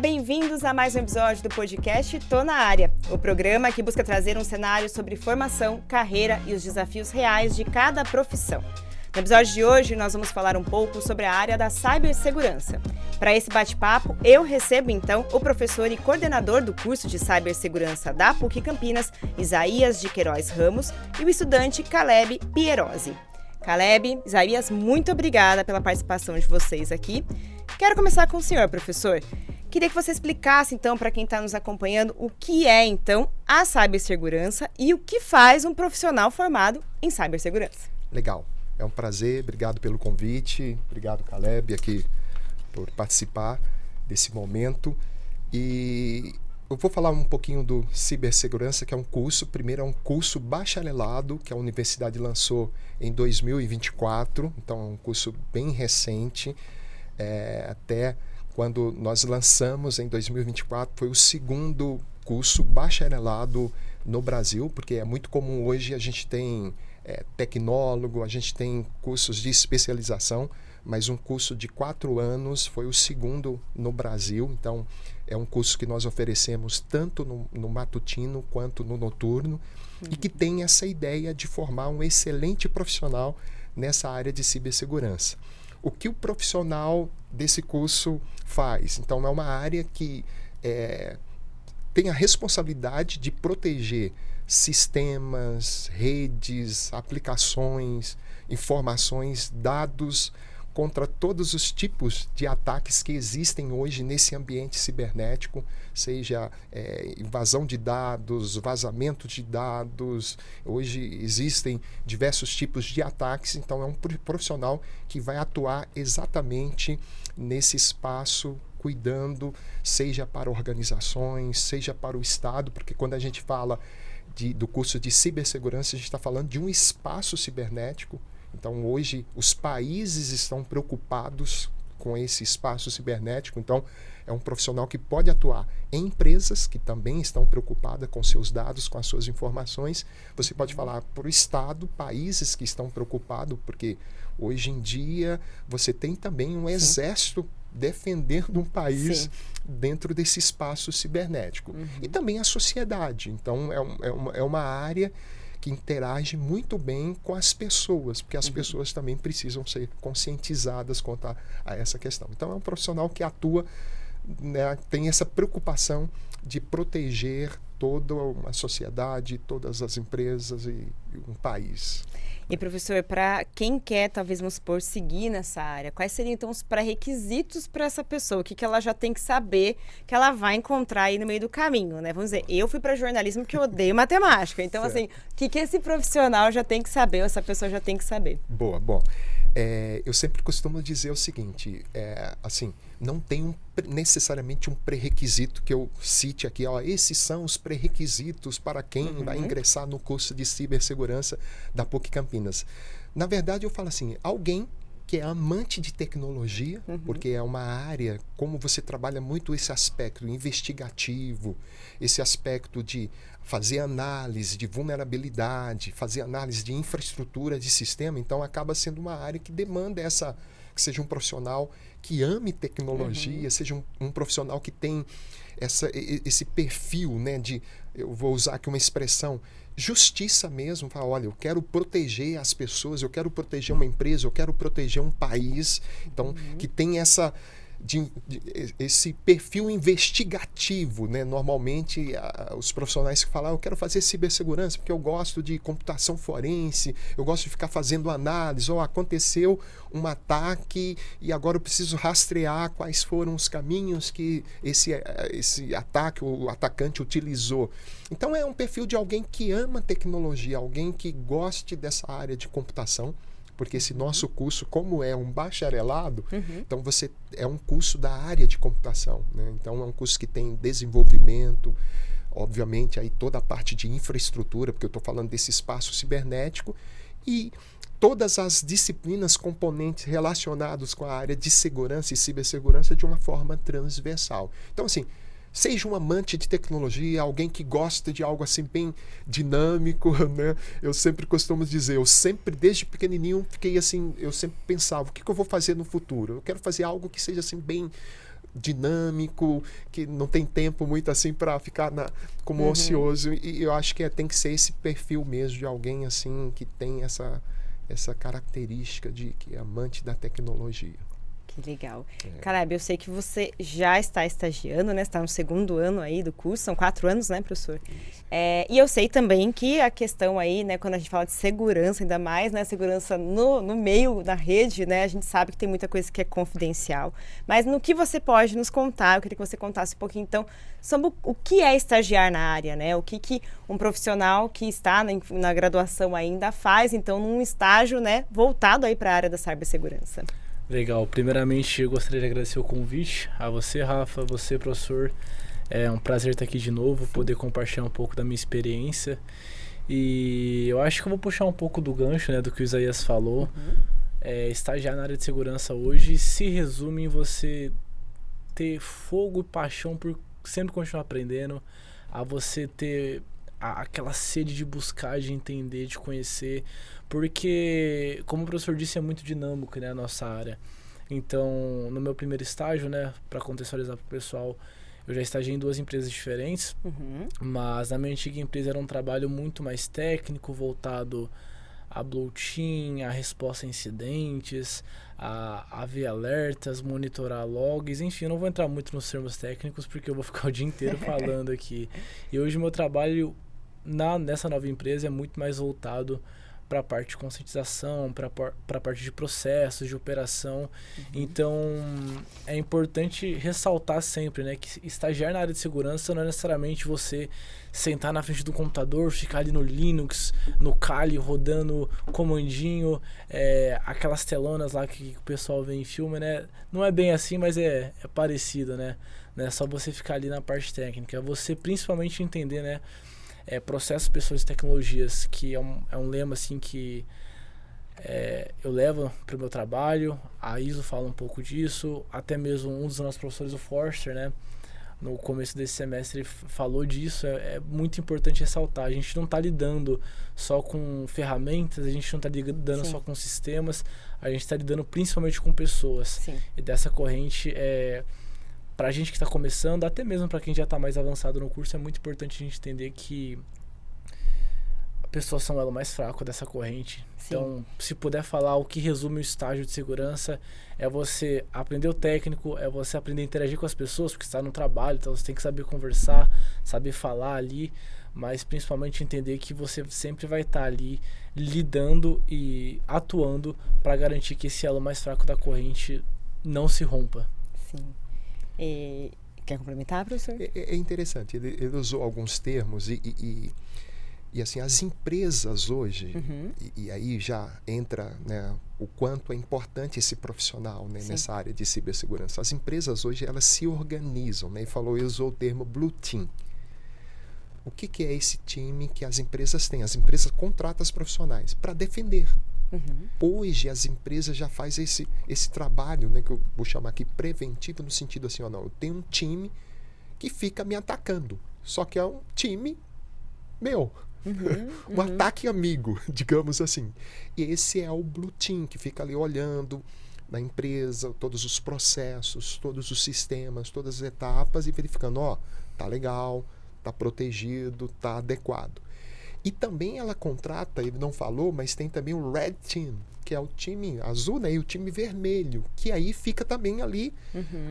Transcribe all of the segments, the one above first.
bem-vindos a mais um episódio do podcast Tô na Área, o programa que busca trazer um cenário sobre formação, carreira e os desafios reais de cada profissão. No episódio de hoje, nós vamos falar um pouco sobre a área da cibersegurança. Para esse bate-papo, eu recebo então o professor e coordenador do curso de cibersegurança da PUC Campinas, Isaías de Queiroz Ramos, e o estudante Caleb Pierosi. Caleb, Isaías, muito obrigada pela participação de vocês aqui. Quero começar com o senhor, professor. Queria que você explicasse, então, para quem está nos acompanhando, o que é, então, a cibersegurança e o que faz um profissional formado em cibersegurança. Legal. É um prazer, obrigado pelo convite, obrigado, Caleb, aqui por participar desse momento. E eu vou falar um pouquinho do cibersegurança, que é um curso, primeiro é um curso bacharelado, que a universidade lançou em 2024, então é um curso bem recente, até quando nós lançamos em 2024, foi o segundo curso bacharelado no Brasil, porque é muito comum hoje a gente tem tecnólogo, a gente tem cursos de especialização, mas um curso de 4 anos foi o segundo no Brasil. Então é um curso que nós oferecemos tanto no matutino quanto no noturno, e que tem essa ideia de formar um excelente profissional nessa área de cibersegurança. O que o profissional desse curso faz? Então é uma área que tem a responsabilidade de proteger sistemas, redes, aplicações, informações, dados contra todos os tipos de ataques que existem hoje nesse ambiente cibernético, seja invasão de dados, vazamento de dados. Hoje existem diversos tipos de ataques, então é um profissional que vai atuar exatamente nesse espaço, cuidando, seja para organizações, seja para o Estado, porque quando a gente fala do curso de cibersegurança, a gente está falando de um espaço cibernético. Então, hoje, os países estão preocupados com esse espaço cibernético. Então, é um profissional que pode atuar em empresas que também estão preocupadas com seus dados, com as suas informações. Você pode falar para o Estado, países que estão preocupados, porque hoje em dia você tem também um exército defendendo um país dentro desse espaço cibernético. E também a sociedade. Então, é uma área que interage muito bem com as pessoas, porque as pessoas também precisam ser conscientizadas quanto a essa questão. Então, é um profissional que atua, né, tem essa preocupação de proteger toda uma sociedade, todas as empresas e um país. E, professor, para quem quer, talvez, vamos supor, seguir nessa área, quais seriam, então, os pré-requisitos para essa pessoa? O que ela já tem que saber que ela vai encontrar aí no meio do caminho, né? Vamos dizer, eu fui para jornalismo porque eu odeio matemática. Então, assim, o que esse profissional já tem que saber, ou essa pessoa já tem que saber? Boa, bom. Eu sempre costumo dizer o seguinte, assim, não tem necessariamente um pré-requisito que eu cite aqui, esses são os pré-requisitos para quem vai ingressar no curso de cibersegurança da PUC Campinas. Na verdade, eu falo assim, alguém que é amante de tecnologia, porque é uma área, como você trabalha muito esse aspecto investigativo, esse aspecto de fazer análise de vulnerabilidade, fazer análise de infraestrutura de sistema, então acaba sendo uma área que demanda que seja um profissional que ame tecnologia, seja um profissional que tem esse perfil, né, eu vou usar aqui uma expressão, justiça mesmo, falar, olha, eu quero proteger as pessoas, eu quero proteger uma empresa, eu quero proteger um país, então que tem esse perfil investigativo, né? Normalmente os profissionais que falam, eu quero fazer cibersegurança porque eu gosto de computação forense, eu gosto de ficar fazendo análise, aconteceu um ataque e agora eu preciso rastrear quais foram os caminhos que esse ataque, o atacante utilizou. Então é um perfil de alguém que ama tecnologia, alguém que goste dessa área de computação, porque esse nosso curso, como é um bacharelado, então é um curso da área de computação, né? Então é um curso que tem desenvolvimento, obviamente aí toda a parte de infraestrutura, porque eu estou falando desse espaço cibernético, e todas as disciplinas componentes relacionadas com a área de segurança e cibersegurança de uma forma transversal. Então, assim, seja um amante de tecnologia, alguém que gosta de algo assim bem dinâmico, né? Eu sempre costumo dizer, desde pequenininho, fiquei assim, eu sempre pensava, o que eu vou fazer no futuro? Eu quero fazer algo que seja assim bem dinâmico, que não tem tempo muito assim para ficar como ocioso. E eu acho que tem que ser esse perfil mesmo de alguém assim que tem essa característica de que é amante da tecnologia. Que legal. Caleb, eu sei que você já está estagiando, né? Você está no 2º ano aí do curso, são 4 anos, né, professor? E eu sei também que a questão aí, né, quando a gente fala de segurança, ainda mais, né, segurança no meio da rede, né, a gente sabe que tem muita coisa que é confidencial. Mas no que você pode nos contar, eu queria que você contasse um pouquinho, então, sobre o que é estagiar na área, né? O que um profissional que está na graduação ainda faz, então, num estágio, né, voltado aí para a área da cibersegurança. Legal. Primeiramente, eu gostaria de agradecer o convite a você, Rafa, você, professor. É um prazer estar aqui de novo, poder compartilhar um pouco da minha experiência. E eu acho que eu vou puxar um pouco do gancho, né, do que o Isaías falou. Estagiar na área de segurança hoje se resume em você ter fogo e paixão por sempre continuar aprendendo, a você ter aquela sede de buscar, de entender, de conhecer, porque, como o professor disse, é muito dinâmico, né, a nossa área. Então, no meu primeiro estágio, né, para contextualizar para o pessoal, eu já estagiei em 2 empresas diferentes, mas na minha antiga empresa era um trabalho muito mais técnico, voltado a Blue Team, a resposta a incidentes, a ver alertas, monitorar logs, enfim, eu não vou entrar muito nos termos técnicos porque eu vou ficar o dia inteiro falando aqui. E hoje o meu trabalho nessa nova empresa é muito mais voltado para a parte de conscientização, para a parte de processos, de operação. Então, é importante ressaltar sempre, né, que estagiar na área de segurança não é necessariamente você sentar na frente do computador, ficar ali no Linux, no Kali, rodando comandinho, aquelas telonas lá que o pessoal vê em filme, né? Não é bem assim, mas é parecido, né? Não é só você ficar ali na parte técnica. É você principalmente entender, né, processos, pessoas e tecnologias, que é um lema assim que eu levo para o meu trabalho. A ISO fala um pouco disso, até mesmo um dos nossos professores, o Forster, né, no começo desse semestre ele falou disso. É muito importante ressaltar, a gente não está lidando só com ferramentas, a gente não está lidando só com sistemas, a gente está lidando principalmente com pessoas. Sim. E dessa corrente, para a gente que está começando, até mesmo para quem já está mais avançado no curso, é muito importante a gente entender que pessoas são o elo mais fraco dessa corrente. Sim. Então, se puder falar o que resume o estágio de segurança, é você aprender o técnico, é você aprender a interagir com as pessoas, porque você está no trabalho, então você tem que saber conversar, saber falar ali, mas principalmente entender que você sempre vai estar ali lidando e atuando para garantir que esse elo mais fraco da corrente não se rompa. Sim. Quer complementar, professor? É interessante, ele usou alguns termos e assim, as empresas hoje, e aí já entra, né, o quanto é importante esse profissional, né, nessa área de cibersegurança. As empresas hoje, elas se organizam, né, e usou o termo Blue Team. O que é esse time que as empresas têm? As empresas contratam os profissionais para defender. Hoje as empresas já fazem esse trabalho, né, que eu vou chamar aqui preventivo, no sentido assim, não, eu tenho um time que fica me atacando, só que é um time meu. Um ataque amigo, digamos assim. E esse é o Blue Team, que fica ali olhando na empresa, todos os processos, todos os sistemas, todas as etapas e verificando, tá legal, tá protegido, tá adequado. E também ela contrata, ele não falou, mas tem também o Red Team, que é o time azul, né, e o time vermelho, que aí fica também ali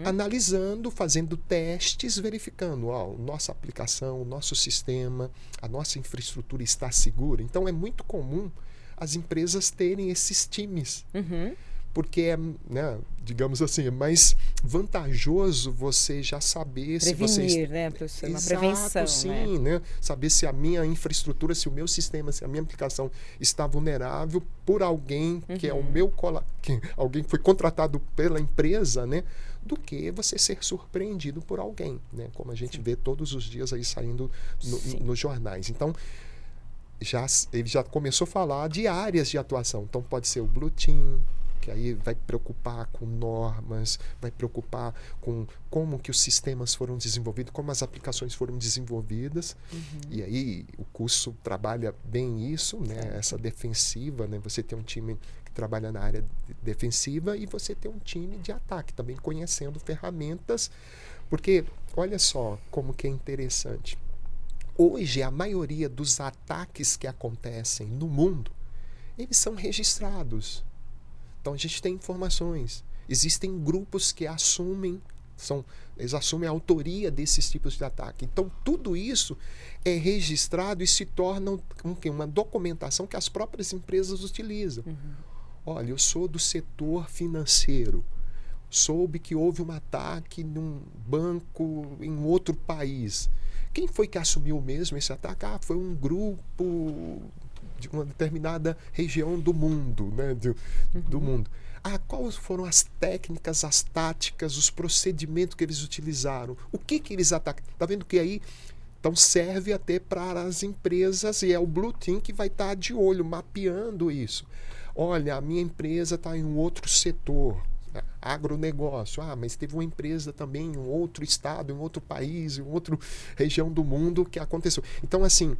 analisando, fazendo testes, verificando, nossa aplicação, o nosso sistema, a nossa infraestrutura está segura. Então é muito comum as empresas terem esses times. Porque é, né, digamos assim, é mais vantajoso você já saber prevenir, se você... né, professor? Uma Exato, prevenção, sim, né? Saber se a minha infraestrutura, se o meu sistema, se a minha aplicação está vulnerável por alguém que é o meu alguém que foi contratado pela empresa, né? Do que você ser surpreendido por alguém, né? Como a gente vê todos os dias aí saindo nos jornais. Então, ele já começou a falar de áreas de atuação. Então, pode ser o Blue Team, que aí vai preocupar com normas, vai preocupar com como que os sistemas foram desenvolvidos, como as aplicações foram desenvolvidas. E aí o curso trabalha bem isso, né? Essa defensiva, né? Você tem um time que trabalha na área defensiva e você tem um time de ataque, também conhecendo ferramentas, porque olha só como que é interessante. Hoje, a maioria dos ataques que acontecem no mundo, eles são registrados. Então, a gente tem informações. Existem grupos que eles assumem a autoria desses tipos de ataque. Então, tudo isso é registrado e se torna uma documentação que as próprias empresas utilizam. Olha, eu sou do setor financeiro. Soube que houve um ataque num banco em outro país. Quem foi que assumiu mesmo esse ataque? Foi um grupo de uma determinada região do mundo, né? Do mundo. Quais foram as técnicas, as táticas, os procedimentos que eles utilizaram? O que eles atacam? Está vendo que aí então serve até para as empresas e é o Blue Team que vai estar de olho, mapeando isso. Olha, a minha empresa está em um outro setor, agronegócio. Mas teve uma empresa também em um outro estado, em outro país, em outra região do mundo que aconteceu. Então, assim,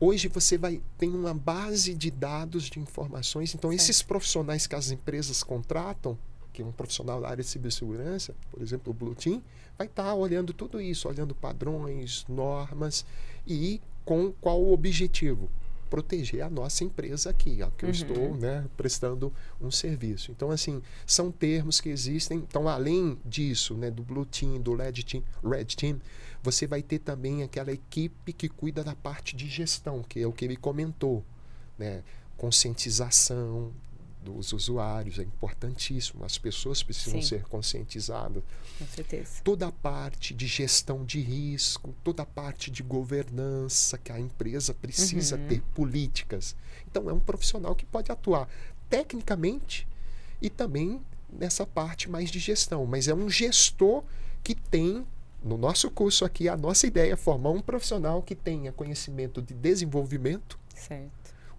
hoje você tem uma base de dados, de informações. Então, esses profissionais que as empresas contratam, que é um profissional da área de cibersegurança, por exemplo, o Blue Team, vai estar olhando tudo isso, olhando padrões, normas e com qual o objetivo? Proteger a nossa empresa aqui, que eu estou, né, prestando um serviço. Então, assim, são termos que existem. Então, além disso, né, do Blue Team, do Red Team, você vai ter também aquela equipe que cuida da parte de gestão, que é o que ele comentou, né? Conscientização dos usuários é importantíssimo. As pessoas precisam ser conscientizadas. Com certeza. Toda a parte de gestão de risco, toda a parte de governança, que a empresa precisa ter políticas. Então, é um profissional que pode atuar tecnicamente e também nessa parte mais de gestão. Mas é um gestor que tem, no nosso curso aqui, a nossa ideia é formar um profissional que tenha conhecimento de desenvolvimento,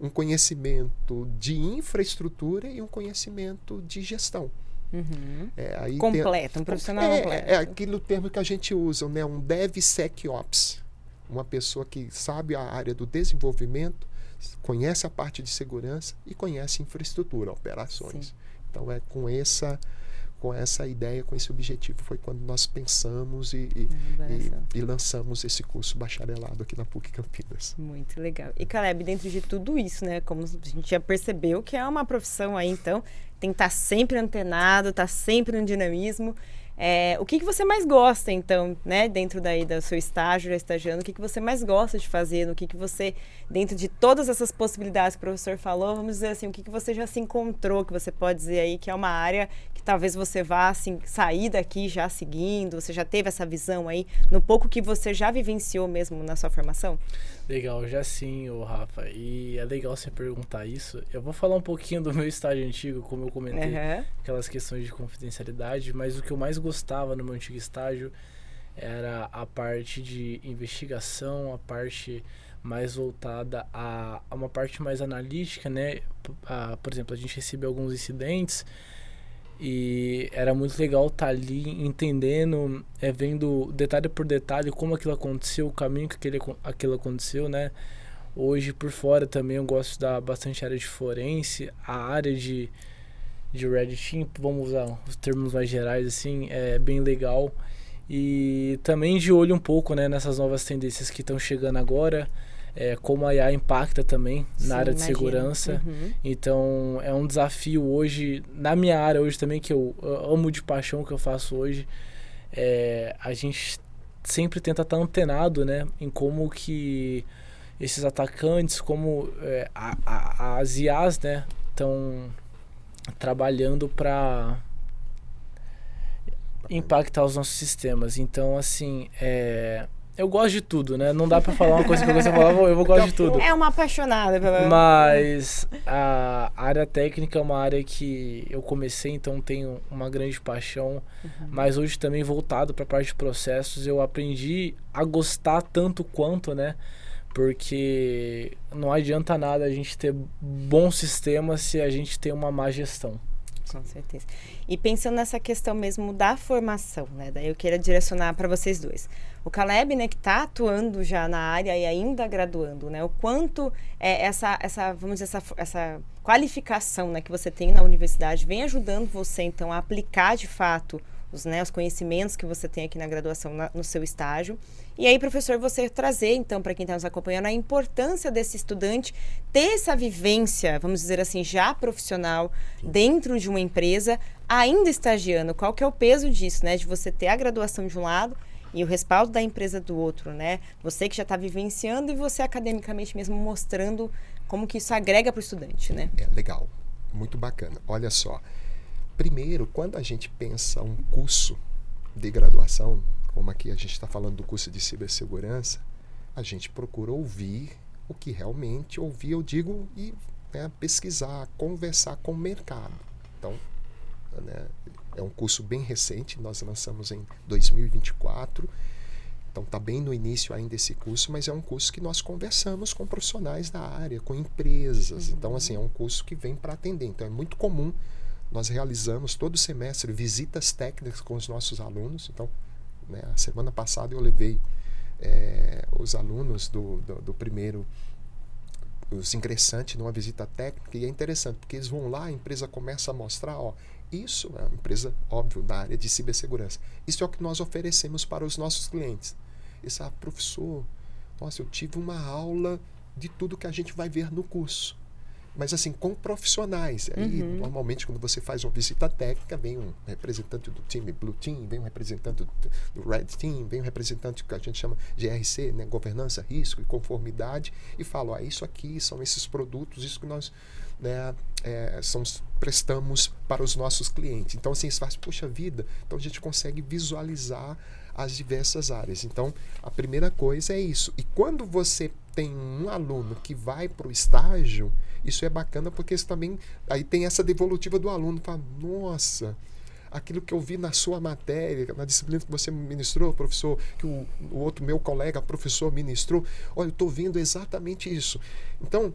um conhecimento de infraestrutura e um conhecimento de gestão. Completo, um profissional completo. É aquele termo que a gente usa, né? Um DevSecOps. Uma pessoa que sabe a área do desenvolvimento, conhece a parte de segurança e conhece infraestrutura, operações. Então, é com essa ideia, com esse objetivo, foi quando nós pensamos e lançamos esse curso bacharelado aqui na PUC Campinas. Muito legal. E Caleb, dentro de tudo isso, né, como a gente já percebeu que é uma profissão aí, então, tem que estar sempre antenado, estar sempre no dinamismo. O que você mais gosta, então, né, dentro daí do seu estágio, já estagiando, o que você mais gosta de fazer, no que você, dentro de todas essas possibilidades que o professor falou, vamos dizer assim, o que você já se encontrou, que você pode dizer aí que é uma área que talvez você vá, assim, sair daqui já seguindo, você já teve essa visão aí, no pouco que você já vivenciou mesmo na sua formação? Legal, já sim, Rafa, e é legal você perguntar isso. Eu vou falar um pouquinho do meu estágio antigo, como eu comentei, aquelas questões de confidencialidade, mas o que eu mais gostava no meu antigo estágio era a parte de investigação, a parte mais voltada a uma parte mais analítica, né? Por exemplo, a gente recebeu alguns incidentes e era muito legal estar ali entendendo, vendo detalhe por detalhe como aquilo aconteceu, o caminho que aquilo aconteceu, né? Hoje, por fora, também eu gosto de estudar bastante área de forense, a área de Red Team, vamos usar os termos mais gerais, assim, é bem legal. E também de olho um pouco, né, nessas novas tendências que estão chegando agora, como a IA impacta também na área de segurança. Então, é um desafio hoje, na minha área hoje também, que eu amo de paixão, que eu faço hoje, a gente sempre tenta estar antenado, né, em como que esses atacantes, como as IAs, né, estão trabalhando para impactar os nossos sistemas. Então, assim, eu gosto de tudo, né? Não dá pra falar uma coisa que eu gosto de falar, eu gosto de tudo. É uma apaixonada pela... Mas a área técnica é uma área que eu comecei, então tenho uma grande paixão. Mas hoje também voltado para a parte de processos, eu aprendi a gostar tanto quanto, né? Porque não adianta nada a gente ter bons sistemas se a gente tem uma má gestão. Com certeza. E pensando nessa questão mesmo da formação, né? Daí eu queria direcionar para vocês dois. O Caleb, né, que está atuando já na área e ainda graduando, né? O quanto vamos dizer, essa qualificação, né, que você tem na universidade vem ajudando você, então, a aplicar de fato os conhecimentos que você tem aqui na graduação, no seu estágio. E aí, professor, você trazer, então, para quem está nos acompanhando, a importância desse estudante ter essa vivência, vamos dizer assim, já profissional, dentro de uma empresa, ainda estagiando. Qual que é o peso disso, né? De você ter a graduação de um lado e o respaldo da empresa do outro, né? Você que já está vivenciando e você academicamente mesmo mostrando como que isso agrega para o estudante, né? Legal. Muito bacana. Olha só. Primeiro, quando a gente pensa um curso de graduação, como aqui a gente está falando do curso de cibersegurança, a gente procura ouvir o que realmente ouvir, eu digo, e pesquisar, conversar com o mercado. Então, né, é um curso bem recente, nós lançamos em 2024, então está bem no início ainda esse curso, mas é um curso que nós conversamos com profissionais da área, com empresas. Então, assim, é um curso que vem para atender. Então, é muito comum. Nós realizamos todo semestre visitas técnicas com os nossos alunos. Então, né, a semana passada eu levei os alunos do primeiro, os ingressantes, numa visita técnica. E é interessante, porque eles vão lá, a empresa começa a mostrar, isso é uma empresa, óbvio, da área de cibersegurança. Isso é o que nós oferecemos para os nossos clientes. Esse professor, nossa, eu tive uma aula de tudo que a gente vai ver no curso. Mas assim, com profissionais. Aí, normalmente, quando você faz uma visita técnica, vem um representante do time Blue Team, vem um representante do Red Team, vem um representante que a gente chama de GRC, né, governança, risco e conformidade, e fala, isso aqui são esses produtos, isso que nós prestamos para os nossos clientes. Então, assim, isso faz, puxa vida, então a gente consegue visualizar as diversas áreas. Então, a primeira coisa é isso. E quando você tem um aluno que vai para o estágio, isso é bacana porque isso também, aí tem essa devolutiva do aluno, fala, nossa, aquilo que eu vi na sua matéria, na disciplina que você ministrou, professor, que o outro meu colega, professor, ministrou, olha, eu estou vendo exatamente isso. Então,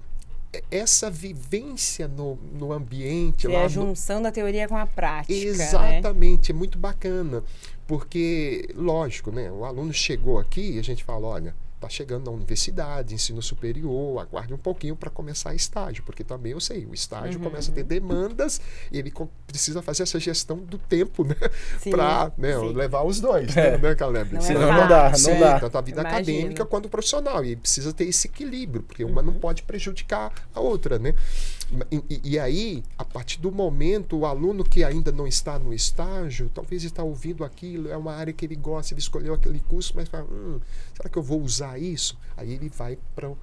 essa vivência no ambiente... É a junção da teoria com a prática. Exatamente, né? É muito bacana, porque, lógico, né, o aluno chegou aqui e a gente fala, olha, está chegando na universidade, ensino superior, aguarde um pouquinho para começar estágio, porque também eu sei, o estágio começa a ter demandas e ele precisa fazer essa gestão do tempo, né? Para levar os dois, né, Caleb? Senão não dá. Tanto a vida acadêmica quanto profissional. E ele precisa ter esse equilíbrio, porque uma não pode prejudicar a outra, né? E aí, a partir do momento, o aluno que ainda não está no estágio, talvez está ouvindo aquilo, é uma área que ele gosta, ele escolheu aquele curso, mas fala, será que eu vou usar isso? Aí ele vai para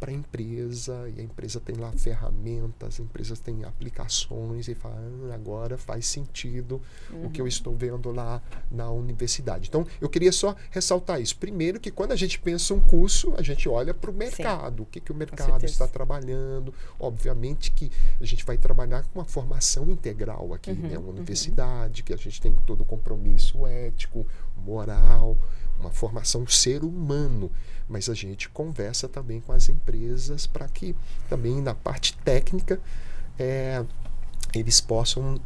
a empresa, e a empresa tem lá ferramentas, a empresa tem aplicações, e fala, agora faz sentido o que eu estou vendo lá na universidade. Então, eu queria só ressaltar isso. Primeiro, que quando a gente pensa um curso, a gente olha para o mercado, o que o mercado está trabalhando. Obviamente que a gente vai trabalhar com uma formação integral aqui, né? Uma universidade, que a gente tem todo o compromisso ético, moral, uma formação ser humano, mas a gente conversa também com as empresas para que também na parte técnica eles possam,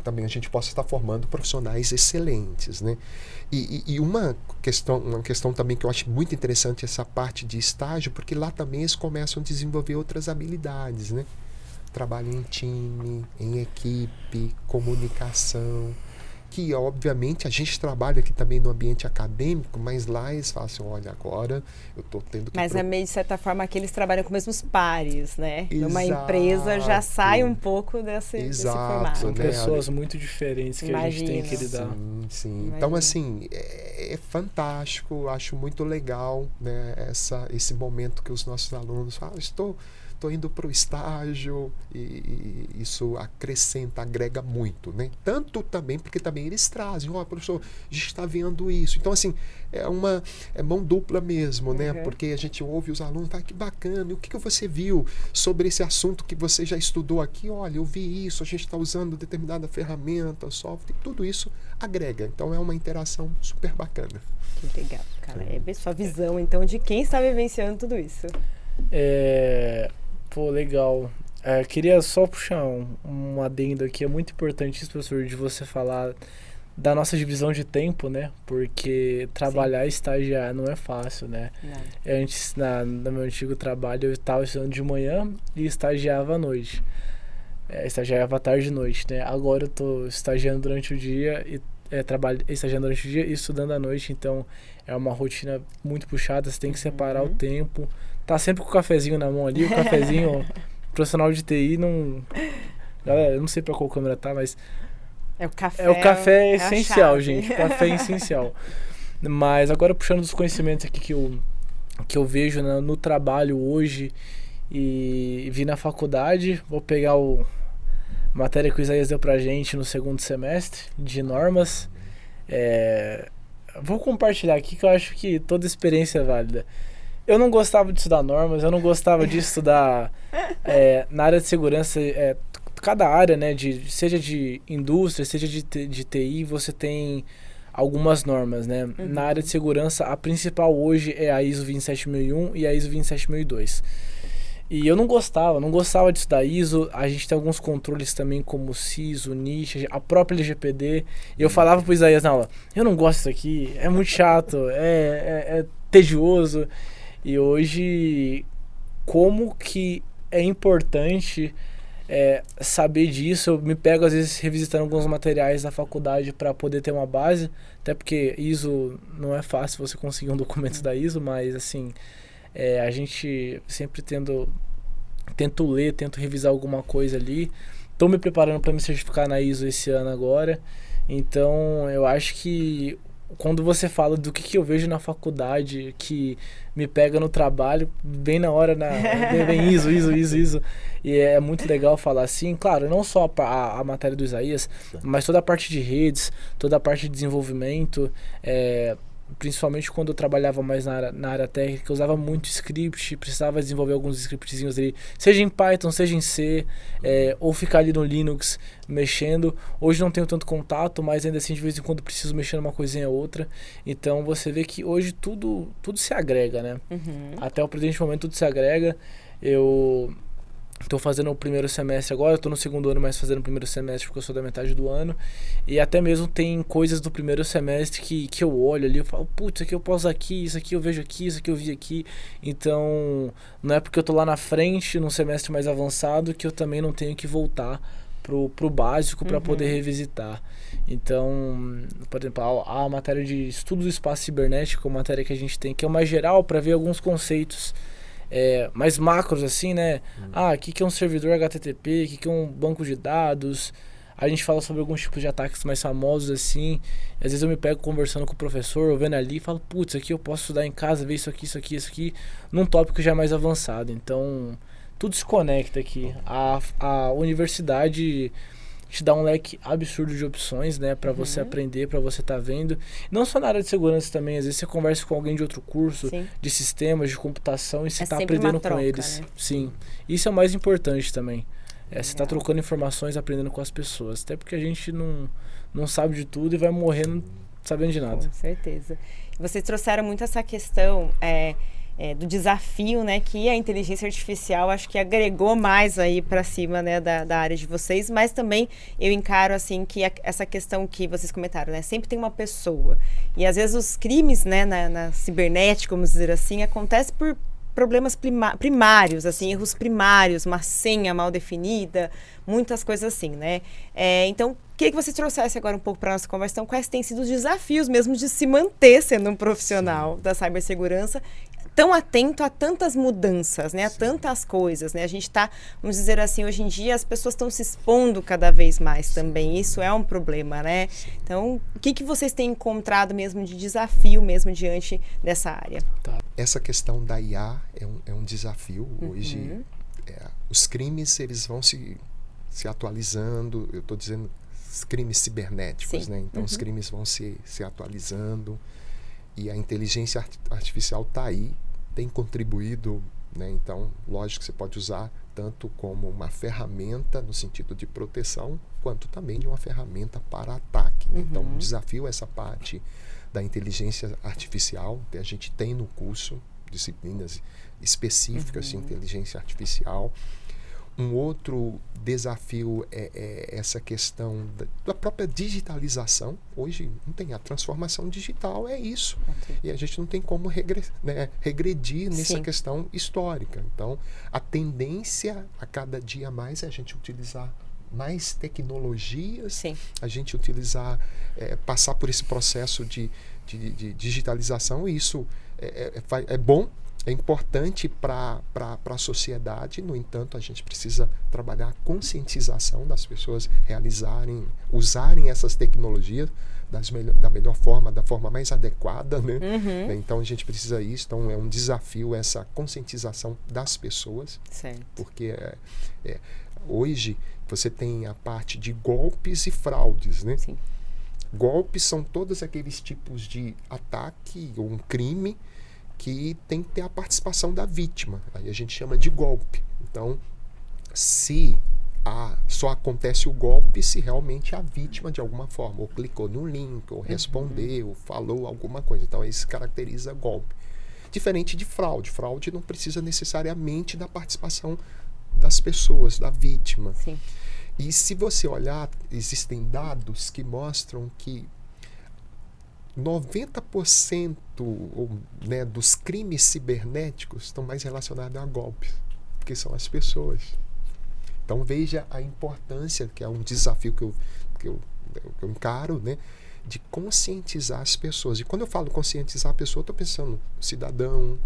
também a gente possa estar formando profissionais excelentes, né? E uma questão também que eu acho muito interessante essa parte de estágio, porque lá também eles começam a desenvolver outras habilidades, né? Trabalho em time, em equipe, comunicação, que obviamente a gente trabalha aqui também no ambiente acadêmico, mas lá eles falam assim, olha, agora eu estou tendo que... Mas é meio, de certa forma, que eles trabalham com os mesmos pares, né? Numa empresa já sai um pouco desse formato. São né? pessoas muito diferentes que a gente tem que lidar. Sim. Então, assim, é fantástico, acho muito legal, né, esse momento que os nossos alunos falam, estou indo para o estágio, e isso acrescenta, agrega muito, né? Tanto também, porque também eles trazem, professor, a gente está vendo isso. Então, assim, é mão dupla mesmo, né? Porque a gente ouve os alunos, que bacana, e o que você viu sobre esse assunto que você já estudou aqui? Olha, eu vi isso, a gente está usando determinada ferramenta, software, tudo isso agrega. Então, é uma interação super bacana. Que legal, Caleb. Sua visão, então, de quem está vivenciando tudo isso. Pô, legal. Queria só puxar um adendo aqui. É muito importante isso, professor, de você falar da nossa divisão de tempo, né? Porque trabalhar e estagiar não é fácil, né? Antes, no meu antigo trabalho, eu estava estudando de manhã e estagiava à noite. Estagiava à tarde e noite, né? Agora eu estou estagiando durante o dia e estagiando durante o dia e estudando à noite, então é uma rotina muito puxada, você tem que separar o tempo. Tá sempre com o cafezinho na mão ali, o cafezinho, profissional de TI não... Galera, eu não sei pra qual câmera tá, mas... o café é essencial, gente. O café é essencial. Mas agora puxando dos conhecimentos aqui que eu vejo no trabalho hoje e vi na faculdade, vou pegar a matéria que o Isaías deu pra gente no segundo semestre de normas. Vou compartilhar aqui que eu acho que toda experiência é válida. Eu não gostava de estudar normas, eu não gostava de estudar na área de segurança. Cada área, né, seja de indústria, seja de TI, você tem algumas normas, né? Na área de segurança, a principal hoje é a ISO 27001 e a ISO 27002. E eu não gostava de estudar ISO. A gente tem alguns controles também como o CISO, o NIST, a própria LGPD. E eu falava pro Isaías na aula, eu não gosto disso aqui, é muito chato, é tedioso. E hoje, como que é importante saber disso. Eu me pego às vezes revisitando alguns materiais da faculdade para poder ter uma base, até porque ISO não é fácil você conseguir um documento da ISO, mas assim, a gente sempre tento ler, tento revisar alguma coisa ali. Estou me preparando para me certificar na ISO esse ano agora, então eu acho que quando você fala do que eu vejo na faculdade, que me pega no trabalho, bem na hora, vem ISO. E é muito legal falar assim, claro, não só a matéria do Isaías, mas toda a parte de redes, toda a parte de desenvolvimento, principalmente quando eu trabalhava mais na área técnica, eu usava muito script, precisava desenvolver alguns scriptzinhos ali, seja em Python, seja em C, ou ficar ali no Linux mexendo. Hoje não tenho tanto contato, mas ainda assim de vez em quando preciso mexer numa coisinha ou outra. Então você vê que hoje tudo se agrega, né? Até o presente momento tudo se agrega. Eu estou fazendo o primeiro semestre agora, estou no segundo ano, mas fazendo o primeiro semestre porque eu sou da metade do ano. E até mesmo tem coisas do primeiro semestre que eu olho ali, eu falo, putz, isso aqui eu posso aqui, isso aqui eu vejo aqui, isso aqui eu vi aqui. Então, não é porque eu tô lá na frente, num semestre mais avançado, que eu também não tenho que voltar pro básico para poder revisitar. Então, por exemplo, a matéria de estudo do espaço cibernético, a matéria que a gente tem, que é uma geral para ver alguns conceitos mais macros assim, né? O que é um servidor HTTP, o que é um banco de dados. A gente fala sobre alguns tipos de ataques mais famosos assim. Às vezes eu me pego conversando com o professor, eu vendo ali e falo, putz, aqui eu posso estudar em casa, ver isso aqui, num tópico já mais avançado. Então, tudo se conecta aqui. A universidade te dá um leque absurdo de opções, né, para você aprender, para você estar vendo. Não só na área de segurança também, às vezes você conversa com alguém de outro curso, de sistemas, de computação, e você está aprendendo com eles. Né? Sim, isso é o mais importante também. Você está trocando informações, aprendendo com as pessoas. Até porque a gente não sabe de tudo e vai morrendo sabendo de nada. Com certeza. Vocês trouxeram muito essa questão do desafio, né, que a inteligência artificial acho que agregou mais aí para cima, né, da área de vocês, mas também eu encaro assim que essa questão que vocês comentaram, né, sempre tem uma pessoa e às vezes os crimes, né, na cibernética, vamos dizer assim, acontece por problemas primários, assim, erros primários, uma senha mal definida, muitas coisas assim, né? Então, queria que você trouxesse agora um pouco para a nossa conversa, então, quais têm sido os desafios mesmo de se manter sendo um profissional da cibersegurança, tão atento a tantas mudanças, né? A tantas coisas, né? A gente está, vamos dizer assim, hoje em dia as pessoas estão se expondo cada vez mais também. Isso é um problema, né? Então, o que vocês têm encontrado mesmo de desafio mesmo diante dessa área? Essa questão da IA é um desafio. Hoje, os crimes eles vão se atualizando. Eu estou dizendo os crimes cibernéticos, né? Então, os crimes vão se atualizando. E a inteligência artificial está aí, tem contribuído, né? Então, lógico que você pode usar tanto como uma ferramenta no sentido de proteção, quanto também de uma ferramenta para ataque. Né? Então, o desafio é essa parte da inteligência artificial. A gente tem no curso disciplinas específicas de inteligência artificial. Um outro desafio é essa questão da própria digitalização. Hoje não tem, a transformação digital é isso. E a gente não tem como regredir nessa questão histórica. Então, a tendência a cada dia mais é a gente utilizar mais tecnologias, a gente utilizar, passar por esse processo de digitalização, e isso é bom, é importante para a sociedade. No entanto, a gente precisa trabalhar a conscientização das pessoas usarem essas tecnologias da melhor forma, da forma mais adequada, né? Então a gente precisa isso. Então é um desafio essa conscientização das pessoas, porque hoje você tem a parte de golpes e fraudes, né? Golpes são todos aqueles tipos de ataque ou um crime que tem que ter a participação da vítima. Aí a gente chama de golpe. Então, só acontece o golpe se realmente a vítima, de alguma forma, ou clicou no link, ou respondeu, falou alguma coisa. Então, isso caracteriza golpe. Diferente de fraude. Fraude não precisa necessariamente da participação das pessoas, da vítima. E se você olhar, existem dados que mostram que 90% dos crimes cibernéticos estão mais relacionados a golpes, porque são as pessoas. Então veja a importância, que é um desafio que eu encaro, né, de conscientizar as pessoas. E quando eu falo conscientizar a pessoa, estou pensando no cidadão,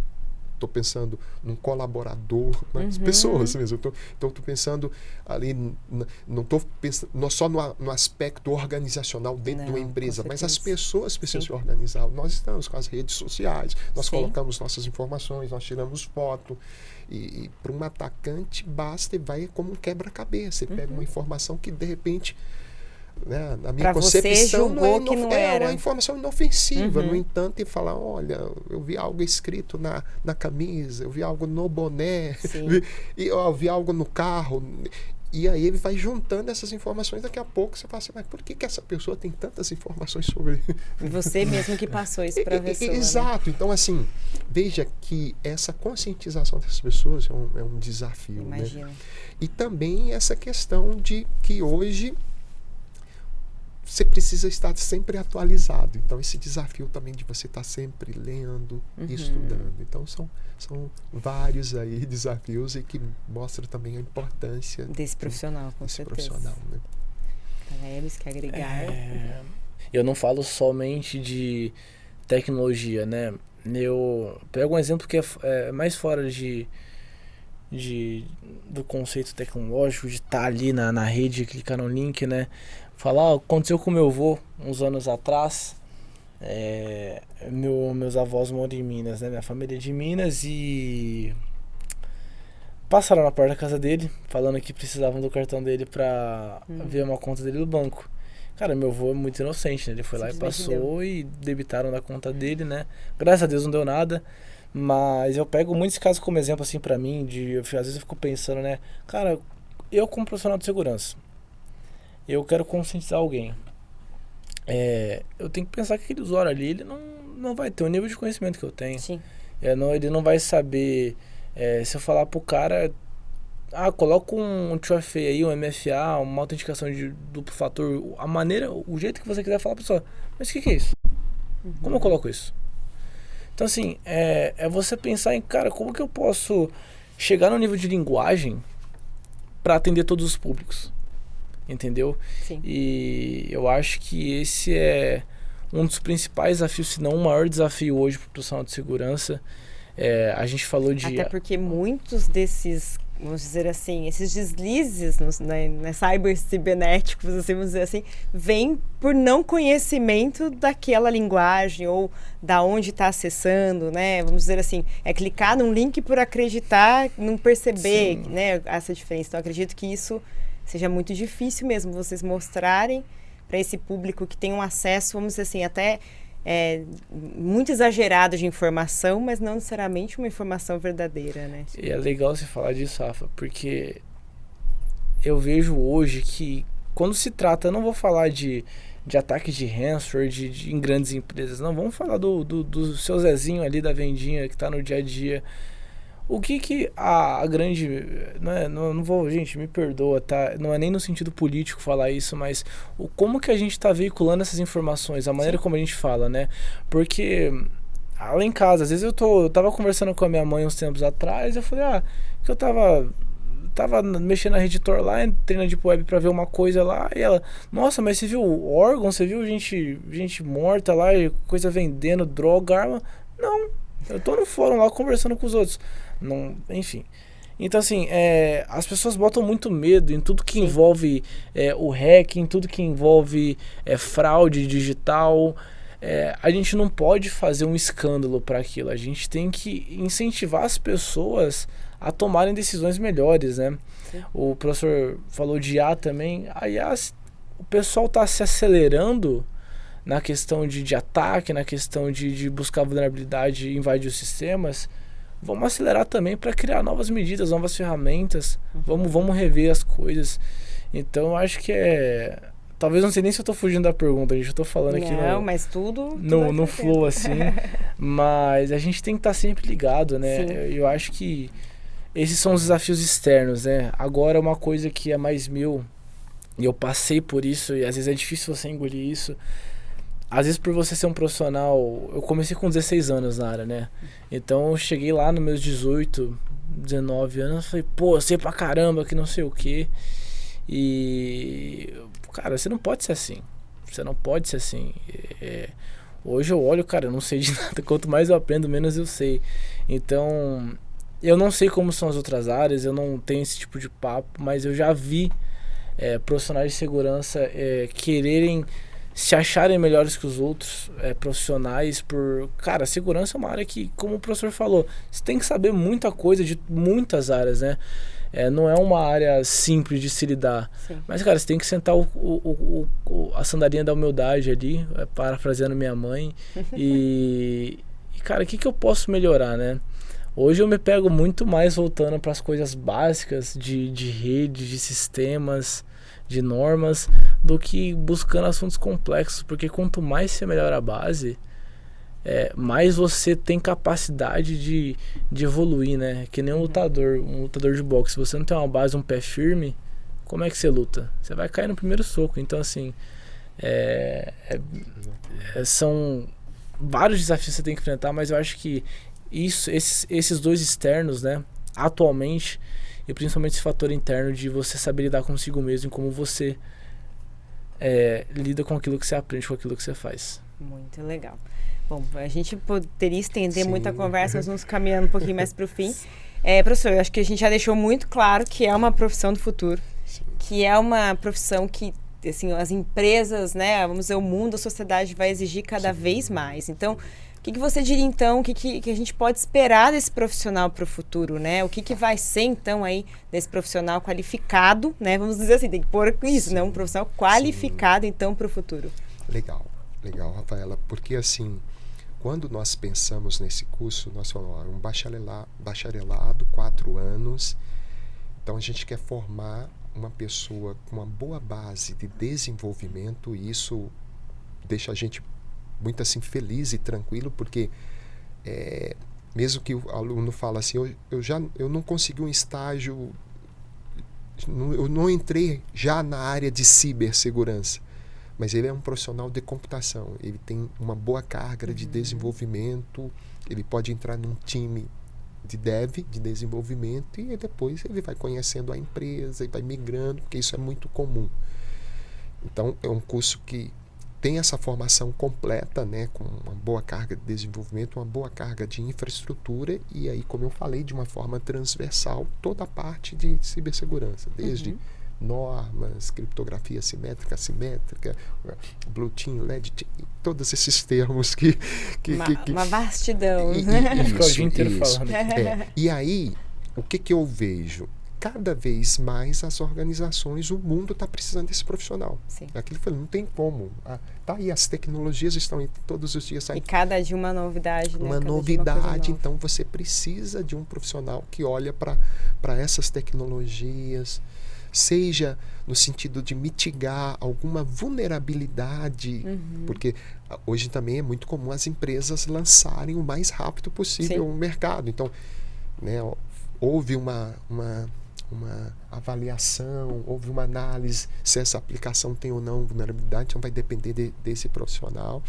estou pensando num colaborador, nas pessoas mesmo. Então estou pensando ali, não estou pensando só no aspecto organizacional dentro de uma empresa, mas as pessoas precisam se organizar. Nós estamos com as redes sociais, nós colocamos nossas informações, nós tiramos foto, e para um atacante basta e vai como um quebra-cabeça. Você pega uma informação que de repente, né, na minha concepção, não era uma informação inofensiva. No entanto, e falar, olha, eu vi algo escrito na camisa, eu vi algo no boné, eu vi algo no carro. E aí ele vai juntando essas informações. Daqui a pouco você fala assim, mas por que essa pessoa tem tantas informações sobre... Você mesmo que passou isso para a pessoa. Exato. Né? Então, assim, veja que essa conscientização das pessoas é um desafio. Imagina. Né? E também essa questão de que hoje você precisa estar sempre atualizado. Então, esse desafio também de você estar sempre lendo e estudando. Então, são vários aí desafios e que mostram também a importância desse profissional, com certeza. Profissional, né? Talebes, quer agregar? Eu não falo somente de tecnologia, né? Eu pego um exemplo que é mais fora do conceito tecnológico, de estar ali na rede, clicar no link, né? Falar, aconteceu com meu avô uns anos atrás. Meus avós moram em Minas, né? Minha família é de Minas, e passaram na porta da casa dele, falando que precisavam do cartão dele pra ver uma conta dele no banco. Cara, meu avô é muito inocente, né? Ele foi lá e passou e debitaram na conta dele, né? Graças a Deus não deu nada. Mas eu pego muitos casos como exemplo, assim, pra mim, às vezes eu fico pensando, né? Cara, eu como profissional de segurança, eu quero conscientizar alguém. Eu tenho que pensar que aquele usuário ali, ele não vai ter o nível de conhecimento que eu tenho. Ele não vai saber, se eu falar pro cara, coloca um 2FA aí, um MFA, uma autenticação de duplo fator, o jeito que você quiser falar pra pessoa, mas o que é isso? Como eu coloco isso? Então, assim, é você pensar em, cara, como que eu posso chegar no nível de linguagem para atender todos os públicos? Entendeu? E eu acho que esse é um dos principais desafios, se não o maior desafio hoje para o profissional de segurança. A gente falou de... Até porque muitos desses, vamos dizer assim, esses deslizes na cibernéticos, assim, vamos dizer assim, vêm por não conhecimento daquela linguagem ou da onde está acessando, né? Vamos dizer assim, clicar num link por acreditar, não perceber, né, essa diferença. Então, acredito que isso seja muito difícil mesmo vocês mostrarem para esse público que tem um acesso, vamos dizer assim, até muito exagerado de informação, mas não necessariamente uma informação verdadeira, né? E é legal você falar disso, Rafa, porque eu vejo hoje que quando se trata, eu não vou falar de ataque de ransomware em grandes empresas, não, vamos falar do seu Zezinho ali da vendinha que está no dia a dia. O que a grande... Não vou, gente, me perdoa, tá? Não é nem no sentido político falar isso, mas como que a gente tá veiculando essas informações, a maneira como a gente fala, né? Porque lá em casa, às vezes eu tava conversando com a minha mãe uns tempos atrás, eu falei, que eu tava mexendo na Reditor lá, entrei na Deep Web pra ver uma coisa lá, e ela, nossa, mas você viu o órgão, você viu gente morta lá, coisa vendendo, droga, arma? Não, eu tô no fórum lá conversando com os outros. Não, enfim. Então, assim, as pessoas botam muito medo em tudo que envolve o hacking, tudo que envolve fraude digital. A gente não pode fazer um escândalo para aquilo. A gente tem que incentivar as pessoas a tomarem decisões melhores, né? Sim. O professor falou de IA também. A IA, o pessoal está se acelerando na questão de ataque, na questão de buscar vulnerabilidade e invadir os sistemas. Vamos acelerar também para criar novas medidas, novas ferramentas. Vamos rever as coisas. Então, eu acho que talvez não sei nem se eu tô fugindo da pergunta, gente. Eu tô falando aqui mas tudo no flow, assim. Mas a gente tem que estar sempre ligado, né? Eu acho que esses são os desafios externos, né? Agora, uma coisa que é mais meu, e eu passei por isso, e às vezes é difícil você engolir isso. Às vezes, por você ser um profissional... Eu comecei com 16 anos na área, né? Então, eu cheguei lá nos meus 18, 19 anos, falei, pô, sei pra caramba, que não sei o quê. E... Cara, você não pode ser assim. Você não pode ser assim. Hoje eu olho, cara, eu não sei de nada. Quanto mais eu aprendo, menos eu sei. Então, eu não sei como são as outras áreas, eu não tenho esse tipo de papo, mas eu já vi profissionais de segurança quererem se acharem melhores que os outros profissionais por... Cara, segurança é uma área que, como o professor falou, você tem que saber muita coisa de muitas áreas, né? Não é uma área simples de se lidar. Sim. Mas, cara, você tem que sentar a sandalinha da humildade ali, parafraseando minha mãe. E cara, o que eu posso melhorar, né? Hoje eu me pego muito mais voltando para as coisas básicas de rede, de sistemas, de normas, do que buscando assuntos complexos. Porque quanto mais você melhora a base... mais você tem capacidade de evoluir, né? Que nem um lutador de boxe. Se você não tem uma base, um pé firme, como é que você luta? Você vai cair no primeiro soco. Então, assim, são vários desafios que você tem que enfrentar, mas eu acho que esses dois externos, né? Atualmente, e principalmente esse fator interno de você saber lidar consigo mesmo e como você lida com aquilo que você aprende, com aquilo que você faz. Muito legal. Bom, a gente poderia estender muita conversa, mas nos caminhando um pouquinho mais para o fim. Professor, eu acho que a gente já deixou muito claro que é uma profissão do futuro, que é uma profissão que, assim, as empresas, né, vamos dizer, o mundo, a sociedade vai exigir cada vez mais. Então, o que você diria, então, o que a gente pode esperar desse profissional para o futuro, né? O que vai ser, então, aí, desse profissional qualificado, né? Vamos dizer assim, tem que pôr isso, né? Um profissional qualificado, então, para o futuro. Legal, Rafaela, porque, assim... Quando nós pensamos nesse curso, nós falamos, um bacharelado, 4 anos. Então, a gente quer formar uma pessoa com uma boa base de desenvolvimento, e isso deixa a gente muito assim feliz e tranquilo, porque mesmo que o aluno fala assim, eu não consegui um estágio, eu não entrei já na área de cibersegurança. Mas ele é um profissional de computação, ele tem uma boa carga de desenvolvimento, ele pode entrar num time de dev, de desenvolvimento, e depois ele vai conhecendo a empresa e vai migrando, porque isso é muito comum. Então, é um curso que tem essa formação completa, né, com uma boa carga de desenvolvimento, uma boa carga de infraestrutura, e aí, como eu falei, de uma forma transversal, toda a parte de cibersegurança, desde... normas, criptografia simétrica, assimétrica, blue team, LED team, todos esses termos que uma vastidão. Isso. E aí, o que eu vejo? Cada vez mais as organizações, o mundo está precisando desse profissional. Sim. Aquilo que eu falei, não tem como. Tá aí, as tecnologias estão todos os dias saindo. E cada dia uma novidade, né? Uma novidade, então você precisa de um profissional que olha para essas tecnologias, seja no sentido de mitigar alguma vulnerabilidade, porque hoje também é muito comum as empresas lançarem o mais rápido possível o mercado. Então, né? Houve uma avaliação, houve uma análise se essa aplicação tem ou não vulnerabilidade, então vai depender desse profissional.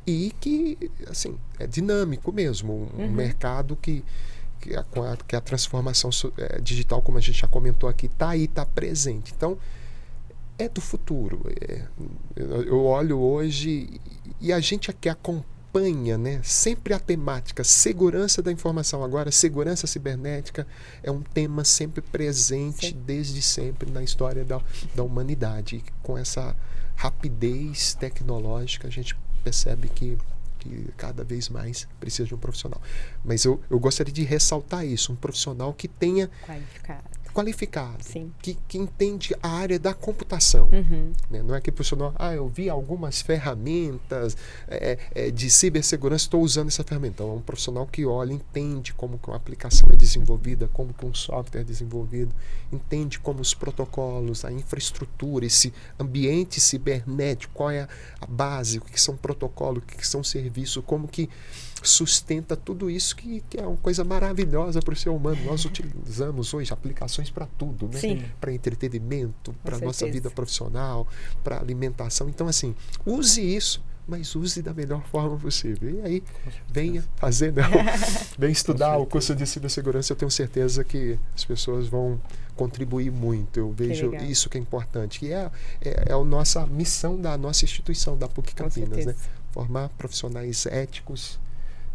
E que, assim, é dinâmico mesmo, um mercado que a transformação digital, como a gente já comentou aqui, está aí, está presente. Então, é do futuro. Eu olho hoje e a gente aqui acompanha, né, sempre a temática segurança da informação. Agora, segurança cibernética é um tema sempre presente, desde sempre, na história da humanidade. E com essa rapidez tecnológica, a gente percebe que cada vez mais precisa de um profissional. Mas eu gostaria de ressaltar isso, um profissional que tenha qualificado, que entende a área da computação. Né? Não é que o profissional, eu vi algumas ferramentas de cibersegurança, estou usando essa ferramenta. Então, é um profissional que olha, entende como que uma aplicação é desenvolvida, como que um software é desenvolvido, entende como os protocolos, a infraestrutura, esse ambiente cibernético, qual é a base, o que são protocolos, o que são serviços, como que sustenta tudo isso que é uma coisa maravilhosa para o ser humano. Nós utilizamos hoje aplicações para tudo, né? Para entretenimento, para a nossa vida profissional, para alimentação. Então, assim, use isso, mas use da melhor forma possível. E aí, venha fazer, venha estudar o curso de cibersegurança. Eu tenho certeza que as pessoas vão contribuir muito. Eu vejo isso que é importante. E é a nossa missão da nossa instituição, da PUC Campinas, né? Formar profissionais éticos,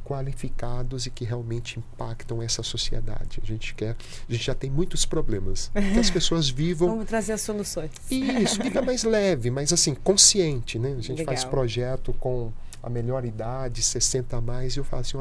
qualificados e que realmente impactam essa sociedade. A gente já tem muitos problemas. Que as pessoas vivam... Vamos trazer as soluções. Isso, viva mais leve, mas assim, consciente, né? A gente faz projeto com a melhor idade, 60 a mais, e eu falo assim,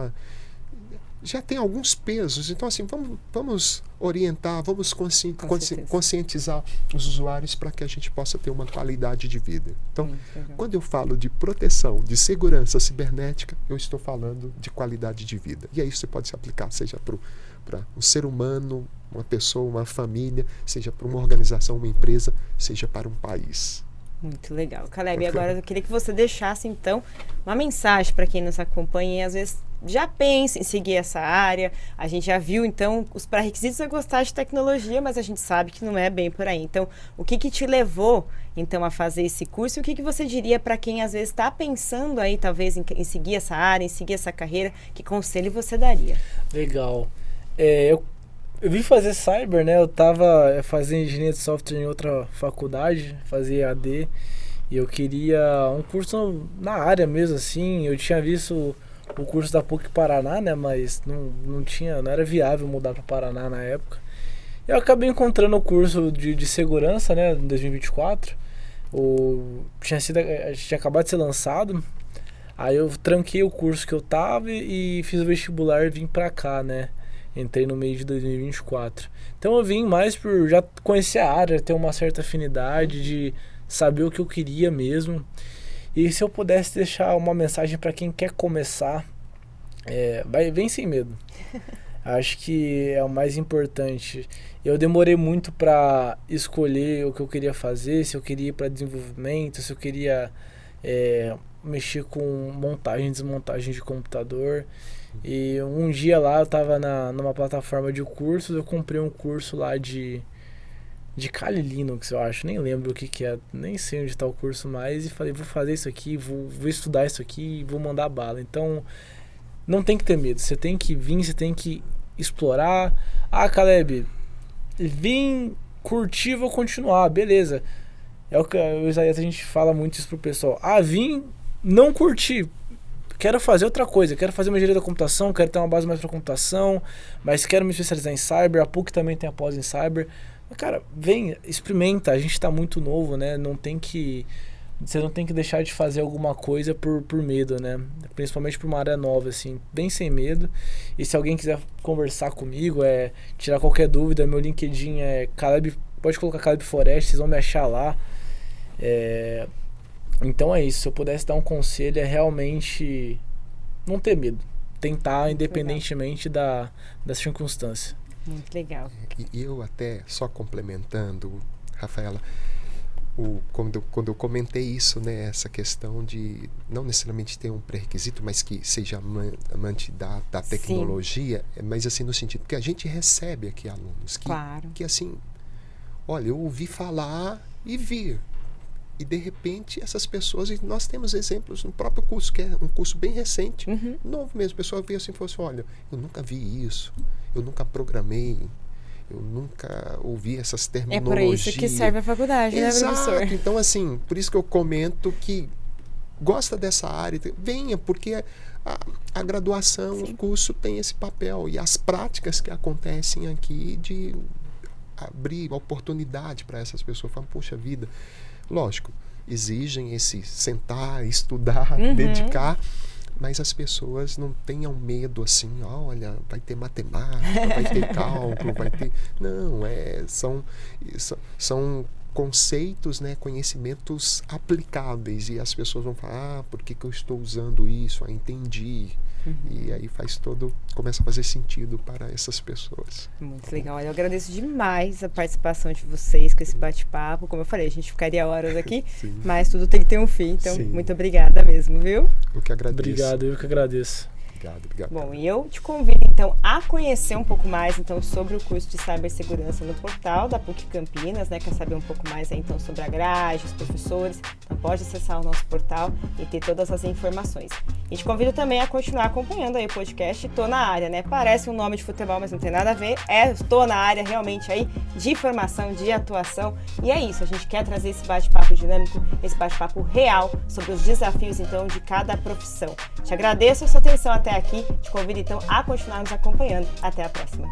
já tem alguns pesos, então assim, vamos orientar, vamos conscientizar os usuários para que a gente possa ter uma qualidade de vida. Então, quando eu falo de proteção, de segurança cibernética, eu estou falando de qualidade de vida. E aí isso pode se aplicar, seja para um ser humano, uma pessoa, uma família, seja para uma organização, uma empresa, seja para um país. Muito legal. Caleb, e agora eu queria que você deixasse, então, uma mensagem para quem nos acompanha e às vezes já pensa em seguir essa área. A gente já viu, então, os pré-requisitos a gostar de tecnologia, mas a gente sabe que não é bem por aí. Então, o que te levou, então, a fazer esse curso? E o que você diria para quem, às vezes, está pensando aí, talvez, em seguir essa área, em seguir essa carreira? Que conselho você daria? Legal. Eu vim fazer cyber, né? Eu tava fazendo engenharia de software em outra faculdade, fazia AD, e eu queria um curso na área mesmo, assim. Eu tinha visto o curso da PUC Paraná, né? Mas não era viável mudar para Paraná na época. Eu acabei encontrando o curso de segurança, né? Em 2024. Tinha acabado de ser lançado. Aí eu tranquei o curso que eu tava e fiz o vestibular e vim pra cá, né? Entrei no meio de 2024. Então eu vim mais por já conhecer a área, ter uma certa afinidade, de saber o que eu queria mesmo. E se eu pudesse deixar uma mensagem para quem quer começar, vem sem medo. Acho que é o mais importante. Eu demorei muito para escolher o que eu queria fazer, se eu queria ir para desenvolvimento, se eu queria mexer com montagem e desmontagem de computador. E um dia lá eu estava numa plataforma de cursos, eu comprei um curso lá de Kali Linux, eu acho, nem lembro o que é, nem sei onde está o curso mais, e falei, vou fazer isso aqui, vou estudar isso aqui e vou mandar bala. Então, não tem que ter medo, você tem que vir, você tem que explorar. Caleb, vim curtir, vou continuar, beleza. É o que o Isaías, a gente fala muito isso pro pessoal. Vim, não curti, quero fazer outra coisa, quero fazer uma engenharia da computação, quero ter uma base mais para computação, mas quero me especializar em cyber, a PUC também tem a pós em cyber. Cara, vem, experimenta, a gente tá muito novo, né? Você não tem que deixar de fazer alguma coisa por medo, né? Principalmente por uma área nova, assim, bem sem medo. E se alguém quiser conversar comigo, tirar qualquer dúvida, meu LinkedIn é Caleb, pode colocar Caleb Forest, vocês vão me achar lá. Então é isso, se eu pudesse dar um conselho, é realmente não ter medo, tentar independentemente das circunstâncias. Muito legal. E eu até, só complementando, Rafaela, Quando eu comentei isso, né, essa questão de não necessariamente ter um pré-requisito, mas que seja amante da tecnologia, mas assim no sentido que a gente recebe aqui alunos que assim, olha, eu ouvi falar e vi. E de repente essas pessoas, e nós temos exemplos no próprio curso, que é um curso bem recente, novo mesmo, a pessoa veio assim e falou assim, olha, eu nunca vi isso, eu nunca programei, eu nunca ouvi essas terminologias. É por isso que serve a faculdade, né, professor? Então, assim, por isso que eu comento que gosta dessa área, venha, porque a graduação, o curso tem esse papel. E as práticas que acontecem aqui de abrir oportunidade para essas pessoas. Falam, poxa vida, lógico, exigem esse sentar, estudar, dedicar, mas as pessoas não tenham medo assim, olha, vai ter matemática, vai ter cálculo, vai ter... Não, são conceitos, né, conhecimentos aplicáveis, e as pessoas vão falar, por que eu estou usando isso? Entendi. E aí começa a fazer sentido para essas pessoas. Muito legal. Eu agradeço demais a participação de vocês com esse bate-papo. Como eu falei, a gente ficaria horas aqui, mas tudo tem que ter um fim. Então, muito obrigada mesmo, viu? Eu que agradeço. Obrigado, eu que agradeço. Obrigado. Bom, e eu te convido então a conhecer um pouco mais então sobre o curso de cibersegurança no portal da PUC Campinas, né? Quer saber um pouco mais aí, então sobre a grade, os professores? Então pode acessar o nosso portal e ter todas as informações. E te convido também a continuar acompanhando aí o podcast Tô na Área, né? Parece um nome de futebol, mas não tem nada a ver. Tô na área realmente aí de formação, de atuação. E é isso, a gente quer trazer esse bate-papo dinâmico, esse bate-papo real sobre os desafios então de cada profissão. Te agradeço a sua atenção até aqui, te convido então a continuar nos acompanhando. Até a próxima.